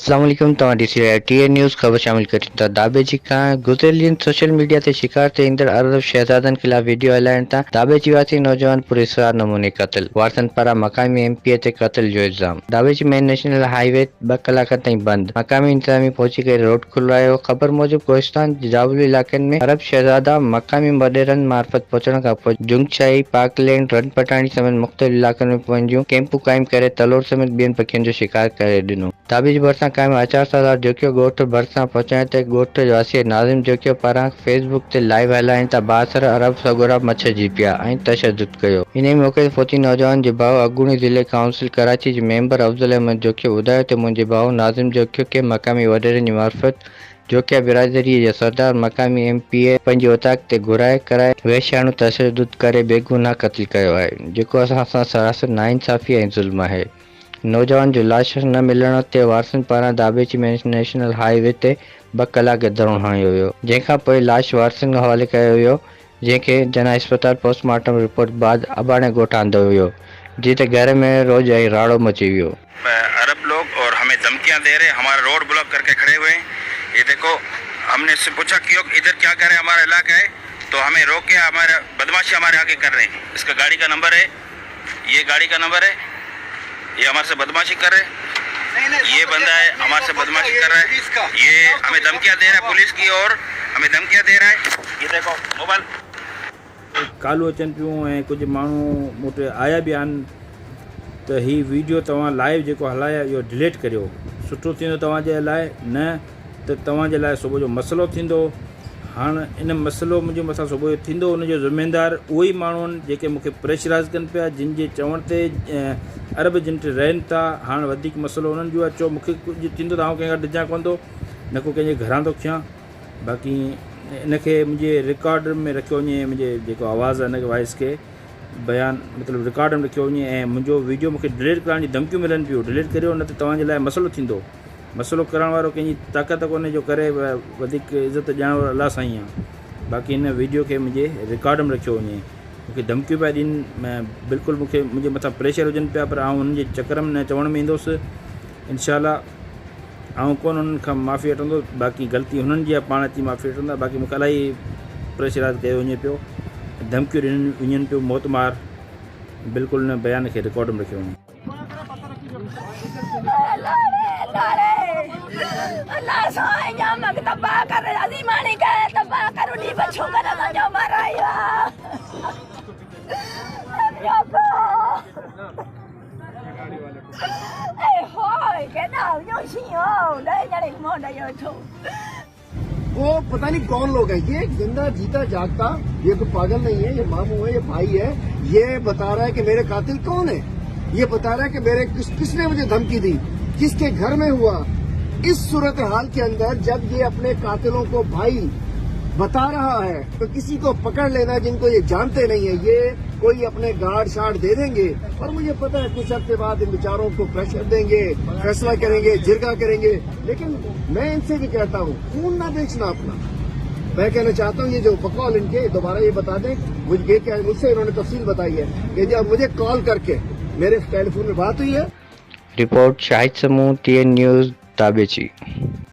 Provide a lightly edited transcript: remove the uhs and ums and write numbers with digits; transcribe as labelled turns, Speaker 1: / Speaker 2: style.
Speaker 1: अस्सलाम वालेकुम तव्हां ॾिसी रहिया टीए न्यूज़ ख़बर शामिल करियो था ॾाॿेजी खां गुज़िरियल सोशल मीडिया ते शिकार ते ईंदड़ अरब शहजादन खिलाफ वीडियो हलाइण तां ॾाॿेजी वासी नौजवान परेशार नमूने क़त्ल वारثن पारां मक़ामी एमपी ते क़त्ल जो इल्ज़ाम ॾाॿेजी मेन नेशनल हाईवे 2 कलाक ताईं बंद मक़ामी इंतज़ामी पहुची करे रोड खुलायो ख़बर मूजिब कोहिस्तान जाबुल इलाइक़नि में अरब शहजादा मक़ामी वॾेरनि मार्फत पहुचण खां पोइ जुंगशाही पार्कलैंड रन पटाणी समेत मुख़्तलिफ़ इलाइक़नि में पंहिंजूं कैंपूं क़ाइम करे तलोर समेत ॿियनि पखियुनि जो शिकार करे ॾिनो ॾाॿेजी भरिसां क़ाइम आचार साधार जोकियो ॻोठ भरिसां पहुचाइण ते ॻोठ वासी नाज़िम जोकियो पारां फेसबुक ते लाइव हलाइण तां बासर अरब सगोरा मछिजी पिया ऐं तशद्दुद कयो इन मौक़े ते पहुची नौजवान जे भाउ अॻूणी ज़िले काउंसिल कराची जे मेंबर अफ़ज़ल अहमद जोकियो ॿुधायो त मुंहिंजे भाउ नाज़िम जोकियो खे मक़ामी वॾेरनि जी मार्फत जोकिया बिरादरीअ जा सरदार मक़ामी एमपीए पंहिंजे उताक ते घुराए कराए वहशियाणो तशद्दुद करे बेगुनाह क़त्ल कयो आहे जेको असां सां सरासर नाइंसाफ़ी ऐं ज़ुल्म आहे नौजवान जो लाश न मिलण ते वारثن पारां ॾाॿेजी नेशनल हाईवे ते 2 कलाक धरणो हणियो वियो जंहिंखां पोइ लाश वारثن हवाले कयो वियो जंहिंखे जना अस्पताल पोस्टमार्टम रिपोर्ट बाद अबाणे ॻोठ आंदो वियो जिते घर में रोज ऐं राड़ो मची वियो।
Speaker 2: अरब लोग और हमें धमकियां दे रहे, हमारा रोड ब्लॉक करके खड़े हुए हैं। ये देखो, हमने इससे पूछा क्यों इधर क्या कर रहे हैं, हमारा इलाका है, तो हमें रोक के हमारे बदमाशी हमारे आगे कर रहे हैं। इसका गाड़ी का नंबर है, ये गाड़ी का नंबर है, ये हमारे से बदमाशी कर रहे हैं। ये बंदा है हमारे से बदमाशी कर रहा है, ये हमें धमकियां दे रहा है, पुलिस की और हमें धमकियां दे रहा है। ये देखो मोबाइल
Speaker 3: कालू अचनि पियूं ऐं कुझु माण्हू मूं वटि आया बि आहिनि त हीअ वीडियो तव्हां लाइव जेको हलाया इहो डिलीट करियो, सुठो थींदो तव्हांजे लाइ, न त तव्हांजे लाइ सुबुह जो मसइलो थींदो। हाणे इन मसइलो मुंहिंजे मथां सुबुह जो थींदो, उनजो ज़िमेदार उहे ई माण्हू आहिनि जेके मूंखे प्रेशराइज़ कनि पिया, जिन जे चवण ते अरब जिन ते रहनि था। हाणे वधीक मसइलो उन्हनि जो आहे, चओ मूंखे कुझु थींदो त आउं कंहिंखां ॾिजां कोन थो, न को कंहिंजे घरां थो खियां। बाक़ी इनखे मुंहिंजे रिकॉर्ड में रखियो वञे, मुंहिंजे जेको आवाज़ु आहे हिनखे वॉइस खे बयानु मतिलबु रिकॉर्ड में रखियो वञे ऐं मुंहिंजो वीडियो मूंखे डिलीट करण जी धमकियूं मिलनि पियूं, डिलीट करियो न त तव्हांजे लाइ मसइलो थींदो। मसइलो करण वारो कंहिंजी ताक़त कोन्हे जो करे वधीक इज़त ॾियण वारो अलाह साईं आहे। बाक़ी हिन वीडियो खे मुंहिंजे रिकॉर्ड में रखियो वञे। मूंखे धमकियूं पिया ॾियनि, बिल्कुलु मूंखे मुंहिंजे मथां प्रेशर हुजनि पिया, पर आउं हुननि जे चकर में न चवण में ईंदुसि। इनशाअल्लाह आउं कोन हुननि खां माफ़ी वठंदो, बाक़ी ग़लती हुननि जी आहे, पाण अची माफ़ी वठंदा। बाक़ी मूंखे इलाही प्रेशराइज़ कयो वञे पियो, धमकियूं ॾियनि वञनि पियो मौतमार, बिल्कुलु हिन बयान खे रिकॉर्ड में रखियो वञे।
Speaker 4: वो पता नहीं कौन लोग हैं, ये जिंदा जीता जागता, ये कोई पागल नहीं है, ये मामू है, ये भाई है, ये बता रहा है कि मेरे कातिल कौन है, ये बता रहा है कि मेरे किसने मुझे धमकी दी, किसके घर में हुआ। इस सूरत हाल के अंदर जब ये अपने कातिलों को भाई बता रहा है तो किसी को पकड़ लेना जिनको ये जानते नहीं है, ये कोई अपने गार्ड शार्ड दे देंगे और मुझे पता है कुछ हफ्ते बाद इन बेचारों को प्रेशर देंगे, फैसला करेंगे, जिरगा करेंगे। लेकिन मैं इनसे भी कहता हूँ, खून ना बेचना अपना। मैं कहना चाहता हूँ ये जो बकौल इनके दोबारा ये बता दें, मुझसे इन्होंने तफसील बताई है कि जब मुझे कॉल करके मेरे टेलीफोन में बात हुई है।
Speaker 1: रिपोर्ट शाहिद समूह टीएन न्यूज़ ॾाॿेजी।